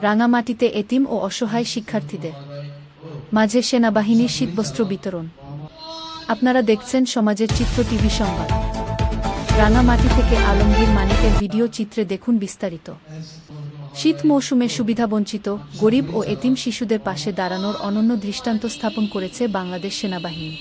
রাঙামাটিতে এতিম ও অসহায় শিক্ষার্থীদের মাঝে সেনাবাহিনীর শীতবস্ত্র বিতরণ। আপনারা দেখছেন সমাজের চিত্র টিভি সংবাদ। রাঙামাটি থেকে আলমগীর মানিকের ভিডিও চিত্রে দেখুন বিস্তারিত। শীত মৌসুমে সুবিধাবঞ্চিত, গরিব ও এতিম শিশুদের পাশে দাঁড়ানোর অনন্য দৃষ্টান্ত স্থাপন করেছে বাংলাদেশ সেনাবাহিনী।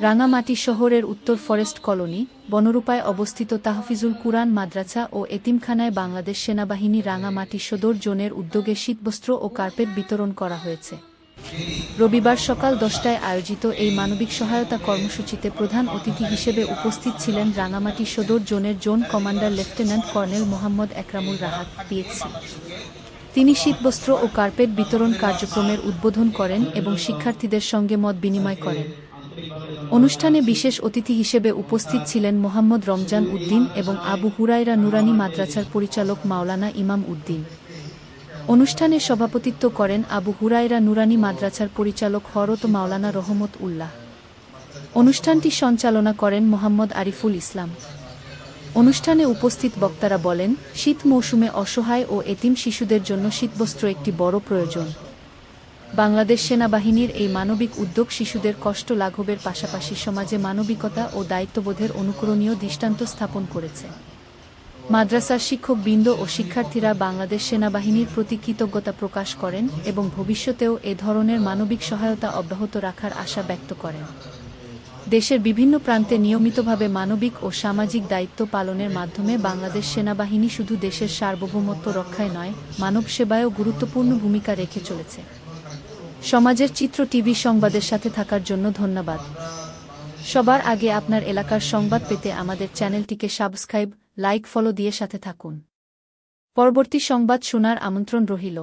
রাঙামাটি শহরের উত্তর ফরেস্ট কলোনি, বনরূপায় অবস্থিত তাহফিজুল কুরআন মাদ্রাসা ও এতিমখানায় বাংলাদেশ সেনাবাহিনী রাঙামাটি সদর জোনের উদ্যোগে শীতবস্ত্র ও কার্পেট বিতরণ করা হয়েছে। রবিবার সকাল 10টায় আয়োজিত এই মানবিক সহায়তা কর্মসূচিতে প্রধান অতিথি হিসেবে উপস্থিত ছিলেন রাঙামাটি সদর জোনের zone commander lieutenant colonel Mohammad Ekramul Rahat, PSC. তিনি শীতবস্ত্র ও কার্পেট বিতরণ কার্যক্রমের উদ্বোধন করেন এবং শিক্ষার্থীদের সঙ্গে মত বিনিময় করেন। অনুষ্ঠানে বিশেষ অতিথি হিসেবে উপস্থিত ছিলেন মোহাম্মদ রমজান উদ্দিন এবং আবু হুরায়রা নুরানি মাদ্রাসার পরিচালক মাওলানা ইমাম উদ্দিন। অনুষ্ঠানে সভাপতিত্ব করেন আবু হুরায়রা নুরানি মাদ্রাসার পরিচালক হযরত মাওলানা রহমত উল্লাহ। অনুষ্ঠানটি সঞ্চালনা করেন মোহাম্মদ আরিফুল ইসলাম। অনুষ্ঠানে উপস্থিত বক্তারা বলেন, শীত মৌসুমে অসহায় ও এতিম শিশুদের জন্য শীতবস্ত্র একটি বড় প্রয়োজন। বাংলাদেশ সেনাবাহিনীর এই মানবিক উদ্যোগ শিশুদের কষ্ট লাঘবের পাশাপাশি সমাজে মানবিকতা ও দায়িত্ববোধের অনুকরণীয় দৃষ্টান্ত স্থাপন করেছে। মাদ্রাসার শিক্ষকবৃন্দ ও শিক্ষার্থীরা বাংলাদেশ সেনাবাহিনীর প্রতি কৃতজ্ঞতা প্রকাশ করেন এবং ভবিষ্যতেও এ ধরনের মানবিক সহায়তা অব্যাহত রাখার আশা ব্যক্ত করেন। দেশের বিভিন্ন প্রান্তে নিয়মিতভাবে মানবিক ও সামাজিক দায়িত্ব পালনের মাধ্যমে বাংলাদেশ সেনাবাহিনী শুধু দেশের সার্বভৌমত্ব রক্ষায় নয়, মানব সেবায়ও গুরুত্বপূর্ণ ভূমিকা রেখে চলেছে। সমাজের চিত্র টিভি সংবাদের সাথে থাকার জন্য ধন্যবাদ। সবার আগে আপনার এলাকার সংবাদ পেতে আমাদের চ্যানেলটিকে সাবস্ক্রাইব, লাইক, ফলো দিয়ে সাথে থাকুন। পরবর্তী সংবাদ শোনার আমন্ত্রণ রহিল।